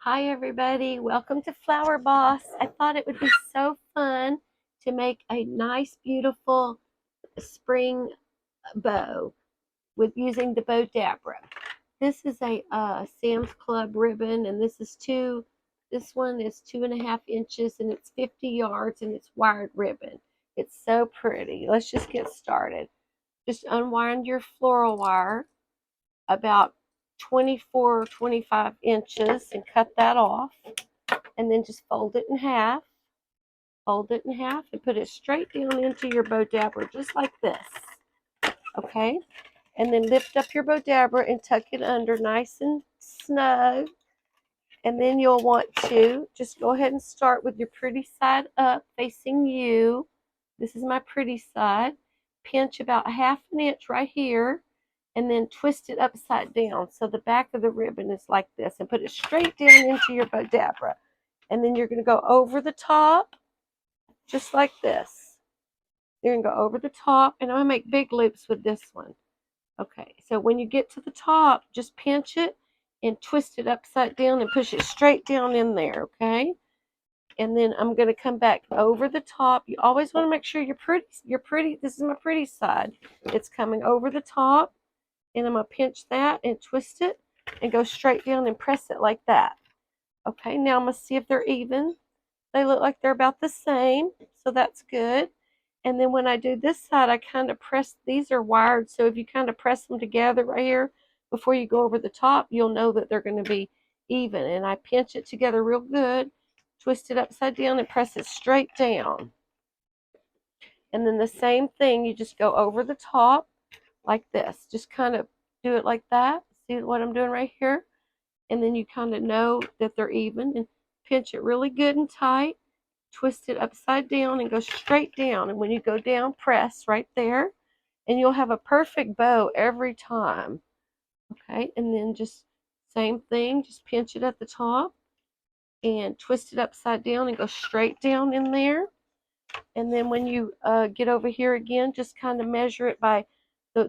Hi everybody, welcome to Flower Boss. I thought it would be so fun to make a nice beautiful spring bow with using the bow Dabra. This is a Sam's Club ribbon and this one is 2.5 inches and it's 50 yards and it's wired ribbon. It's so pretty. Let's just get started. Just unwind your floral wire about 24 or 25 inches and cut that off, and then just fold it in half, and put it straight down into your bow dabber just like this. Okay, and then lift up your bow dabber and tuck it under nice and snug, and then you'll want to just go ahead and start with your pretty side up facing you. This is my pretty side. Pinch about 1/2 inch right here and then twist it upside down so the back of the ribbon is like this, and put it straight down into your bow dabra. And then you're going to go over the top just like this. You're going to go over the top, and I'm going to make big loops with this one. Okay, so when you get to the top, just pinch it and twist it upside down and push it straight down in there, okay? And then I'm going to come back over the top. You always want to make sure you're pretty. This is my pretty side. It's coming over the top, and I'm going to pinch that and twist it and go straight down and press it like that. Okay, now I'm going to see if they're even. They look like they're about the same, so that's good. And then when I do this side, I kind of press, these are wired, so if you kind of press them together right here before you go over the top, you'll know that they're going to be even. And I pinch it together real good, twist it upside down, and press it straight down. And then the same thing, you just go over the top like this. Just kind of do it like that. See what I'm doing right here? And then you kind of know that they're even, and pinch it really good and tight. Twist it upside down and go straight down. And when you go down, press right there, and you'll have a perfect bow every time. Okay, and then just same thing, just pinch it at the top and twist it upside down and go straight down in there. And then when you get over here again, just kind of measure it by,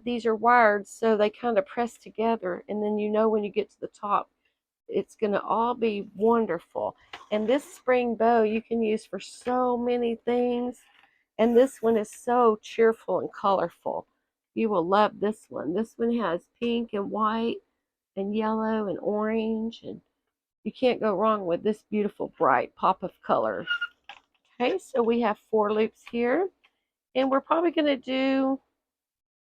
these are wired, so they kind of press together, and then you know when you get to the top, it's going to all be wonderful. And this spring bow you can use for so many things, and this one is so cheerful and colorful. You will love this one. This one has pink and white and yellow and orange, and you can't go wrong with this beautiful bright pop of color. Okay, so we have 4 loops here, and we're probably going to do,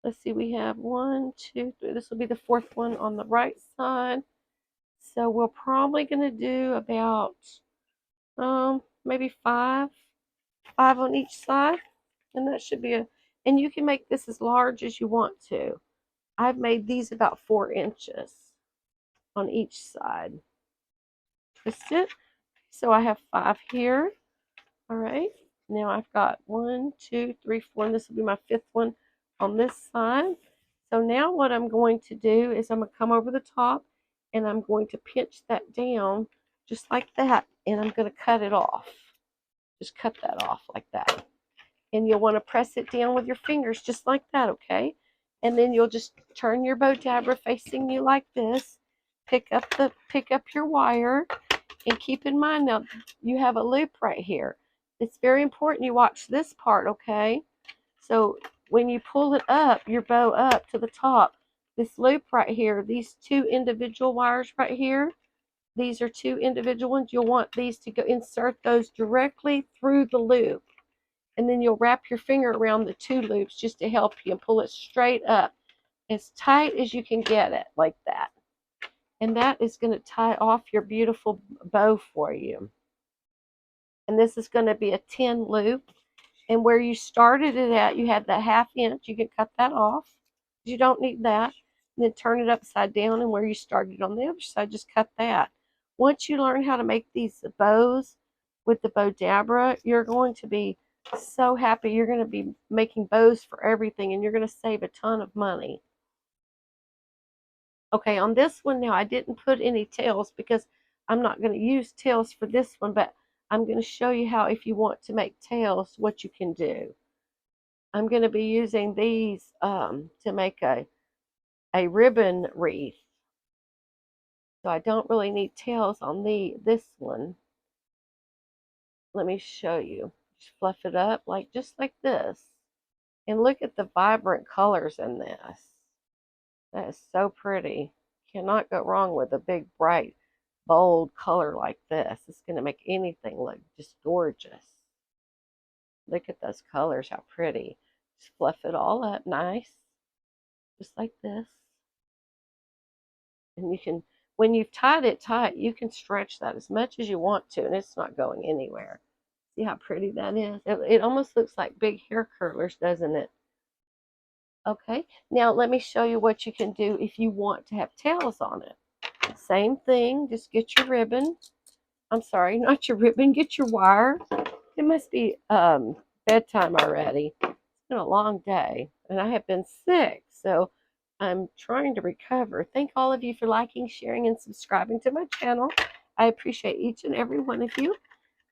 let's see, we have 1, 2, 3. This will be the 4th one on the right side. So we're probably going to do about maybe five on each side, and that should be and you can make this as large as you want to. I've made these about 4 inches on each side. Twist it. So I have 5 here. All right. Now I've got 1, 2, 3, 4, and this will be my 5th one on this side. So now what I'm going to do is I'm going to come over the top, and I'm going to pinch that down just like that, and I'm going to cut it off. Just cut that off like that. And you'll want to press it down with your fingers just like that, okay? And then you'll just turn your bow dabber facing you like this. Pick up your wire, and keep in mind now you have a loop right here. It's very important you watch this part, okay? So when you pull it up, your bow up to the top, this loop right here, these 2 individual wires right here, these are 2 individual ones. You'll want these to go, insert those directly through the loop. And then you'll wrap your finger around the 2 loops just to help you, and pull it straight up as tight as you can get it, like that. And that is going to tie off your beautiful bow for you. And this is going to be a 10 loop. And where you started it at, you had that 1/2 inch. You can cut that off. You don't need that. And then turn it upside down, and where you started on the other side, just cut that. Once you learn how to make these bows with the bow dabra, you're going to be so happy. You're going to be making bows for everything, and you're going to save a ton of money. Okay, on this one now, I didn't put any tails because I'm not going to use tails for this one, but I'm going to show you how, if you want to make tails, what you can do. I'm going to be using these to make a ribbon wreath. So I don't really need tails on this one. Let me show you. Just fluff it up just like this. And look at the vibrant colors in this. That is so pretty. Cannot go wrong with a big, bright, bold color like this. It's going to make anything look just gorgeous. Look at those colors, how pretty. Just fluff it all up nice, just like this. And you can, when you've tied it tight, you can stretch that as much as you want to, and it's not going anywhere. See how pretty that is? It almost looks like big hair curlers, doesn't it? Okay, now let me show you what you can do if you want to have tails on it. Same thing, just get your ribbon. I'm sorry, not your ribbon, get your wire. It must be bedtime already. It's been a long day, and I have been sick, so I'm trying to recover. Thank all of you for liking, sharing, and subscribing to my channel. I appreciate each and every one of you.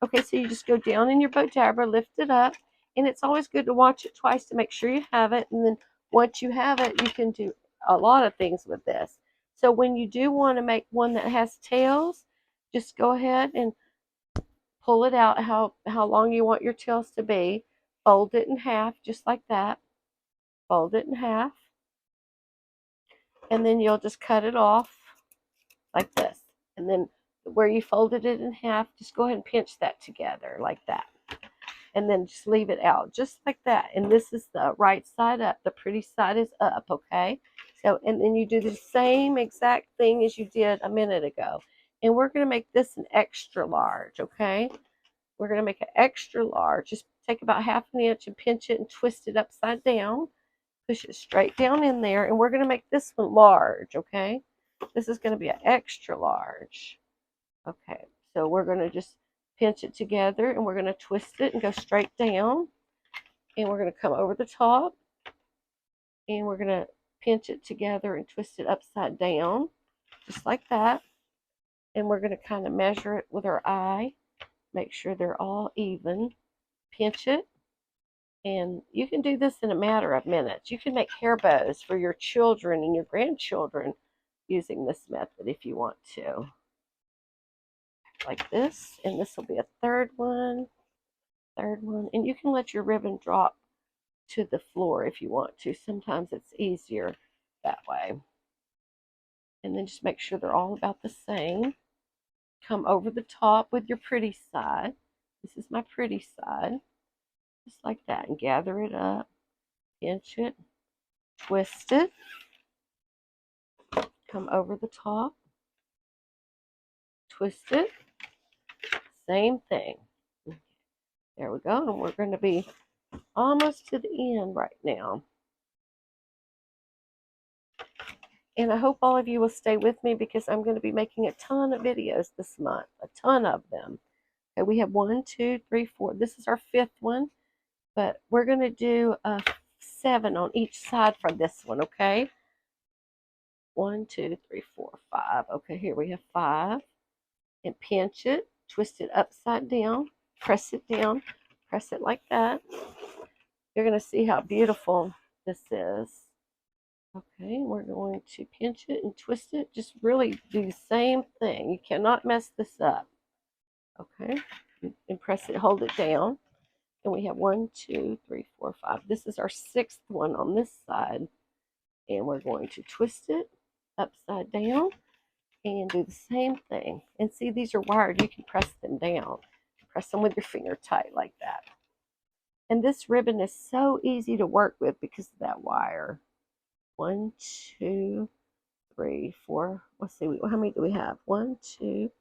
Okay, so you just go down in your boat dabber, lift it up, and it's always good to watch it twice to make sure you have it, and then once you have it, you can do a lot of things with this. So when you do want to make one that has tails, just go ahead and pull it out how long you want your tails to be. Fold it in half, just like that. Fold it in half. And then you'll just cut it off like this. And then where you folded it in half, just go ahead and pinch that together like that. And then just leave it out just like that. And this is the right side up. The pretty side is up, okay? So, and then you do the same exact thing as you did a minute ago. And we're going to make this an extra large, okay? We're going to make an extra large. Just take about 1/2 inch and pinch it and twist it upside down. Push it straight down in there. And we're going to make this one large, okay? This is going to be an extra large. Okay, so we're going to just pinch it together and we're going to twist it and go straight down. And we're going to come over the top. And we're going to pinch it together and twist it upside down. Just like that. And we're going to kind of measure it with our eye. Make sure they're all even. Pinch it. And you can do this in a matter of minutes. You can make hair bows for your children and your grandchildren using this method if you want to. Like this. And this will be a third one. And you can let your ribbon drop to the floor if you want to. Sometimes it's easier that way. And then just make sure they're all about the same. Come over the top with your pretty side. This is my pretty side. Just like that. And gather it up. Pinch it. Twist it. Come over the top. Twist it. Same thing. There we go. And we're going to be almost to the end right now. And I hope all of you will stay with me because I'm going to be making a ton of videos this month. A ton of them. Okay, we have 1, 2, 3, 4. This is our 5th one. But we're going to do 7 on each side for this one, okay? 1, 2, 3, 4, 5. Okay, here we have 5. And pinch it. Twist it upside down. Press it down. Press it like that. You're going to see how beautiful this is. Okay, we're going to pinch it and twist it. Just really do the same thing. You cannot mess this up. Okay, and press it, hold it down. And we have 1, 2, 3, 4, 5. This is our 6th one on this side. And we're going to twist it upside down and do the same thing. And see, these are wired. You can press them down. Press them with your finger tight like that. And this ribbon is so easy to work with because of that wire. 1, 2, 3, 4. Let's see, how many do we have? 1, 2,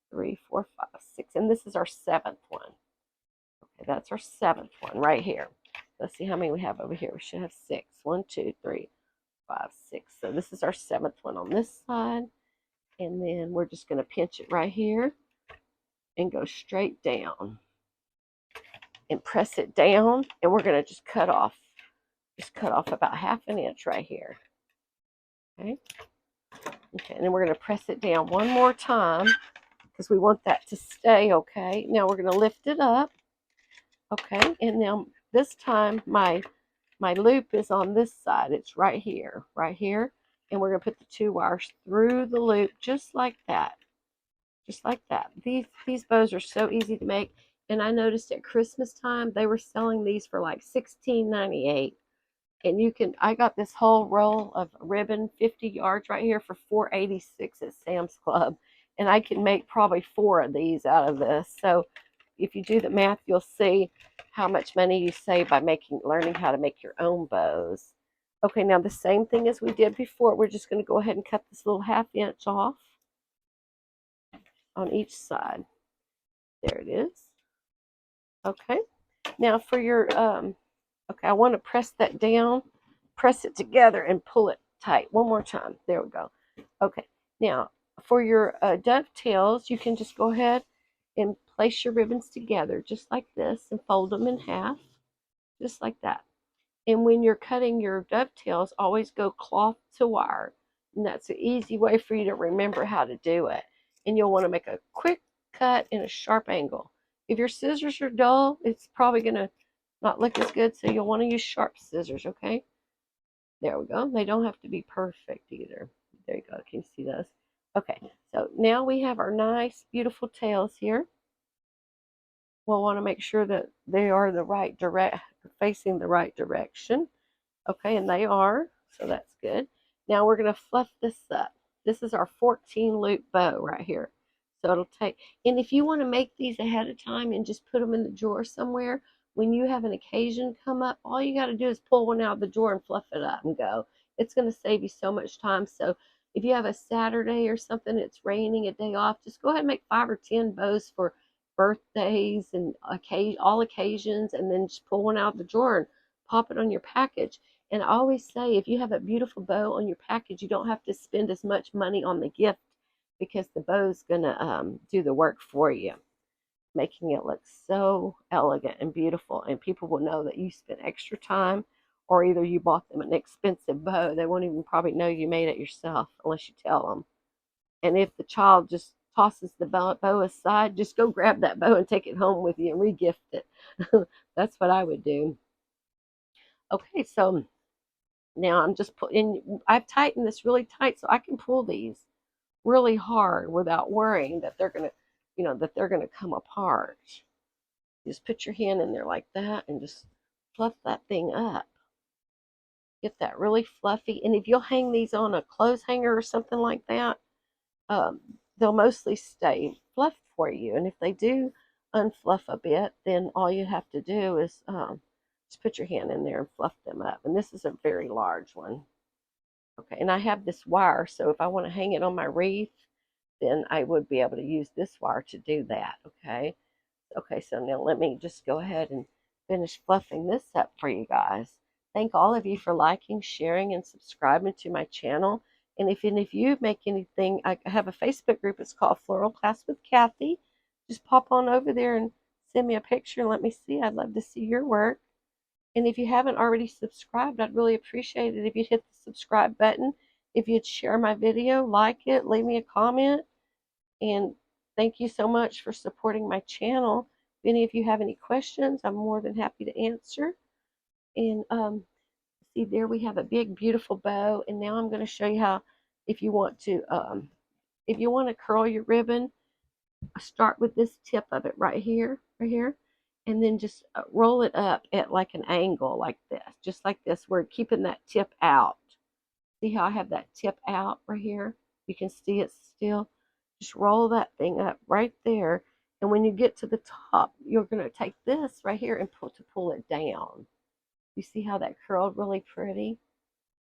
3, 4, 5, 6. And this is our 7th one. Okay, that's our 7th one right here. Let's see how many we have over here. We should have 6. 1, 2, 3, 5, 6. So this is our 7th one on this side. And then we're just going to pinch it right here and go straight down. And press it down. And we're going to just cut off. Just cut off about 1/2 inch right here. Okay. Okay, and then we're going to press it down one more time because we want that to stay, okay? Now we're going to lift it up. Okay, and now this time my loop is on this side. It's right here, right here. And we're going to put the 2 wires through the loop just like that. Just like that. These bows are so easy to make. And I noticed at Christmas time, they were selling these for like $16.98. And you can, I got this whole roll of ribbon, 50 yards right here for $4.86 at Sam's Club. And I can make probably 4 of these out of this. So if you do the math, you'll see how much money you save by learning how to make your own bows. Okay, now the same thing as we did before, we're just going to go ahead and cut this little 1/2 inch off on each side. There it is. Okay, now for your, okay, I want to press that down, press it together and pull it tight. One more time. There we go. Okay, now for your dovetails, you can just go ahead and place your ribbons together just like this and fold them in half, just like that. And when you're cutting your dovetails, always go cloth to wire. And that's an easy way for you to remember how to do it. And you'll want to make a quick cut in a sharp angle. If your scissors are dull, it's probably going to not look as good, so you'll want to use sharp scissors, okay? There we go. They don't have to be perfect either. There you go. Can you see those? Okay, so now we have our nice, beautiful tails here. We'll want to make sure that they are facing the right direction. Okay, and they are, so that's good. Now we're going to fluff this up. This is our 14 loop bow right here. So it'll take, and if you want to make these ahead of time and just put them in the drawer somewhere, when you have an occasion come up, all you got to do is pull one out of the drawer and fluff it up and go. It's going to save you so much time. So if you have a Saturday or something, it's raining, a day off, just go ahead and make 5 or 10 bows for birthdays and all occasions, and then just pull one out of the drawer and pop it on your package. And I always say, if you have a beautiful bow on your package, you don't have to spend as much money on the gift because the bow's going to do the work for you, making it look so elegant and beautiful. And people will know that you spent extra time, or either you bought them an expensive bow. They won't even probably know you made it yourself unless you tell them. And if the child just tosses the bow aside, just go grab that bow and take it home with you and regift it. That's what I would do. Okay, so now I'm just putting, I've tightened this really tight so I can pull these really hard without worrying that they're going to, that they're going to come apart. Just put your hand in there like that and just fluff that thing up. Get that really fluffy. And if you'll hang these on a clothes hanger or something like that, they'll mostly stay fluffed for you. And if they do unfluff a bit, then all you have to do is just put your hand in there and fluff them up. And this is a very large one. Okay, and I have this wire, so if I want to hang it on my wreath, then I would be able to use this wire to do that, okay? Okay, so now let me just go ahead and finish fluffing this up for you guys. Thank all of you for liking, sharing, and subscribing to my channel. And if any of you make anything, I have a Facebook group. It's called Floral Class with Kathy. Just pop on over there and send me a picture and let me see. I'd love to see your work. And if you haven't already subscribed, I'd really appreciate it if you'd hit the subscribe button. If you'd share my video, like it, leave me a comment. And thank you so much for supporting my channel. If any of you have any questions, I'm more than happy to answer. And see, there we have a big, beautiful bow. And now I'm going to show you how, if you want to curl your ribbon, start with this tip of it right here, and then just roll it up at like an angle like this, just like this. We're keeping that tip out. See how I have that tip out right here? You can see it still. Just roll that thing up right there. And when you get to the top, you're going to take this right here and pull it down. You see how that curled really pretty?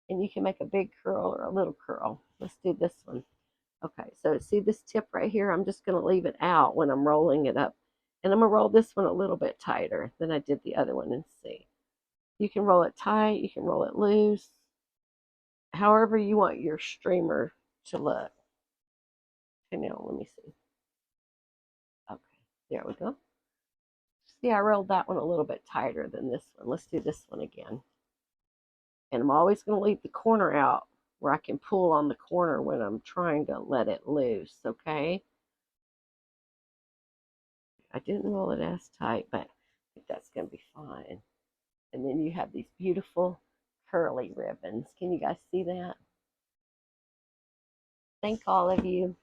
And you can make a big curl or a little curl. Let's do this one. Okay, so see this tip right here? I'm just going to leave it out when I'm rolling it up. And I'm going to roll this one a little bit tighter than I did the other one and see. You can roll it tight. You can roll it loose. However you want your streamer to look. Okay, now let me see. Okay, there we go. See, I rolled that one a little bit tighter than this one. Let's do this one again. And I'm always going to leave the corner out where I can pull on the corner when I'm trying to let it loose, okay? I didn't roll it as tight, but I think that's going to be fine. And then you have these beautiful curly ribbons. Can you guys see that? Thank all of you.